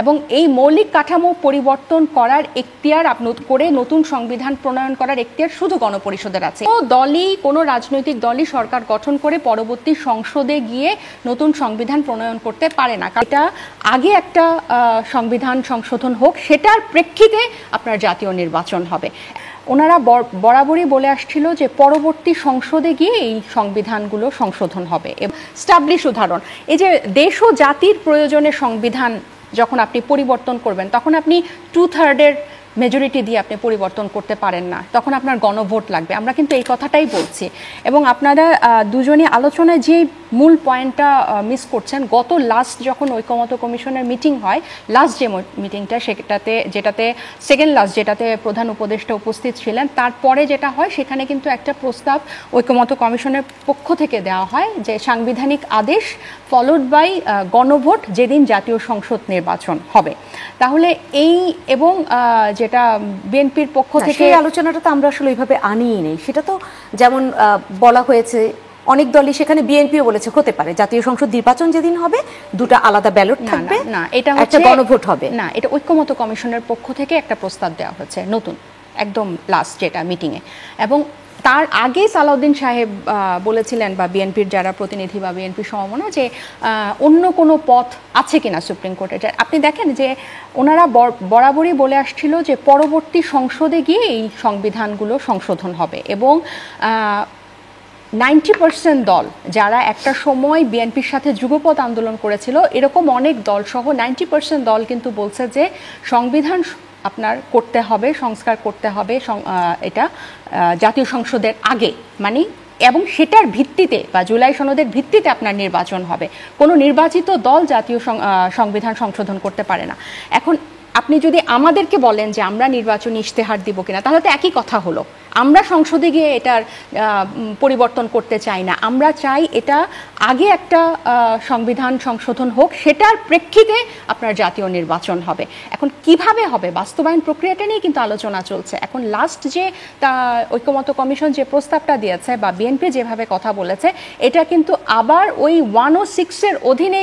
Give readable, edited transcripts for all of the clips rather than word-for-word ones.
এবং এই মৌলিক কাঠামো পরিবর্তন করার এখতিয়ার করে নতুন সংবিধান প্রণয়ন করার এখতিয়ার শুধু গণপরিষদের আছে। কোনো রাজনৈতিক দলই সরকার গঠন করে পরবর্তী সংসদে গিয়ে নতুন সংবিধান প্রণয়ন করতে পারে না। এটা আগে একটা সংবিধান সংশোধন হোক, সেটার প্রেক্ষিতে আপনার জাতীয় নির্বাচন হবে। ওনারা বরাবরই বলে আসছিল যে পরবর্তী সংসদে গিয়ে এই সংবিধানগুলো সংশোধন হবে। স্টাবলিশ উদাহরণ, এই যে দেশ ও জাতির প্রয়োজনে সংবিধান যখন আপনি পরিবর্তন করবেন, তখন আপনি 2/3 মেজরিটি দিয়ে আপনি পরিবর্তন করতে পারেন না, তখন আপনার গণভোট লাগবে। আমরা কিন্তু এই কথাটাই বলছি। এবং আপনারা দুজনই আলোচনায় যে মূল পয়েন্টটা মিস করছেন, গত লাস্ট যখন ঐকমত্য কমিশনের মিটিং হয়, লাস্ট যে মিটিংটা যেটাতে সেকেন্ড লাস্ট, যেটাতে প্রধান উপদেষ্টা উপস্থিত ছিলেন, তারপরে যেটা হয় সেখানে কিন্তু একটা প্রস্তাব ঐকমত্য কমিশনের পক্ষ থেকে দেওয়া হয় যে সাংবিধানিক আদেশ ফলোড বাই গণভোট যেদিন জাতীয় সংসদ নির্বাচন হবে। তাহলে এবং যেটা বিএনপির পক্ষ থেকে আলোচনাটা তো আমরা আসলে ওইভাবে আনিই নেই। সেটা তো যেমন বলা হয়েছে, অনেক দলই, সেখানে বিএনপিও বলেছে হতে পারে জাতীয় সংসদ নির্বাচন যেদিন হবে দুটো আলাদা ব্যালট থাকবে, না এটা একটা গণভোট হবে না। এটা ঐকমত্য কমিশনের পক্ষ থেকে একটা প্রস্তাব দেওয়া হয়েছে নতুন, একদম লাস্ট যেটা মিটিংয়ে। এবং তার আগে সালাউদ্দিন সাহেব বলেছিলেন, বা বিএনপির যারা প্রতিনিধি বা বিএনপি সমমনা, যে অন্য কোনো পথ আছে কিনা সুপ্রিম কোর্টে। আপনি দেখেন যে ওনারা বরাবরই বলে আসছিল যে পরবর্তী সংসদে গিয়ে এই সংবিধানগুলো সংশোধন হবে। এবং 90% দল যারা একটা সময় বিএনপির সাথে যুগপৎ আন্দোলন করেছিল, এরকম অনেক দল সহ 90% দল কিন্তু বলছে যে সংবিধান আপনার করতে হবে, সংস্কার করতে হবে এটা জাতীয় সংসদের আগে, মানে এবং সেটার ভিত্তিতে বা জুলাই সনদের ভিত্তিতে আপনার নির্বাচন হবে। কোনো নির্বাচিত দল জাতীয় সংবিধান সংশোধন করতে পারে না। এখন আপনি যদি আমাদেরকে বলেন যে আমরা নির্বাচনী ইশতেহার দিব কিনা, তাহলে তো একই কথা হলো। আমরা সংসদে গিয়ে এটার পরিবর্তন করতে চাই না, আমরা চাই এটা আগে একটা সংবিধান সংশোধন হোক, সেটার প্রেক্ষিতে আপনার জাতীয় নির্বাচন হবে। এখন কিভাবে হবে বাস্তবায়ন প্রক্রিয়াটা নিয়ে কিন্তু আলোচনা চলছে। এখন লাস্ট যে ঐকমত্য কমিশন যে প্রস্তাবটা দিয়েছে বা বিএনপি যেভাবে কথা বলেছে, এটা কিন্তু আবার ওই 106-এর অধীনে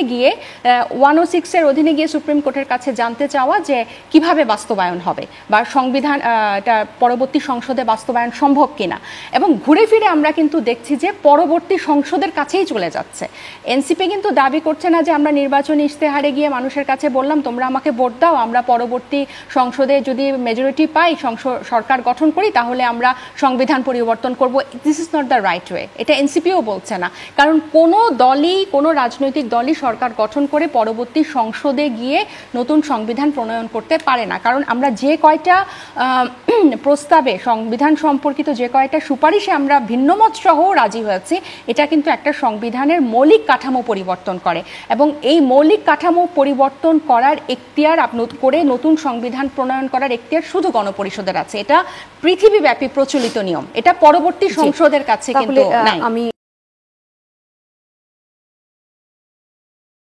গিয়ে সুপ্রিম কোর্টের কাছে জানতে চাওয়া যে কিভাবে বাস্তবায়ন হবে বা সংবিধান এটা পরবর্তী সংসদে বাস্তবায়ন সম্ভব কিনা। এবং ঘুরে ফিরে আমরা কিন্তু দেখছি যে পরবর্তী সংসদের কাছেই চলে যাচ্ছে। এনসিপি কিন্তু দাবি করছে না যে আমরা নির্বাচনী ইশতেহারে গিয়ে মানুষের কাছে বললাম তোমরা আমাকে ভোট দাও, আমরা পরবর্তী সংসদে যদি মেজরিটি পাই, সরকার গঠন করি, তাহলে আমরা সংবিধান পরিবর্তন করব। This is not the right way. এটা এনসিপিও বলছে না। কারণ কোনো রাজনৈতিক দলই সরকার গঠন করে পরবর্তী সংসদে গিয়ে নতুন সংবিধান প্রণয়ন করতে পারে না। কারণ আমরা যে কয়টা প্রস্তাবে সংবিধান সম্পর্কিত যে কয়টা সুপারিশে আমরা ভিন্নমত সহ রাজি হয়েছি, এটা কিন্তু একটা সংবিধানের মৌলিক কাঠামো পরিবর্তন করে। এবং এই মৌলিক কাঠামো পরিবর্তন করার এখতিয়ার করে নতুন সংবিধান প্রণয়ন করার এখতিয়ার শুধু গণপরিষদের আছে। এটা পৃথিবীব্যাপী প্রচলিত নিয়ম, এটা পরবর্তী সংসদের কাছে কিন্তু নাই। আমি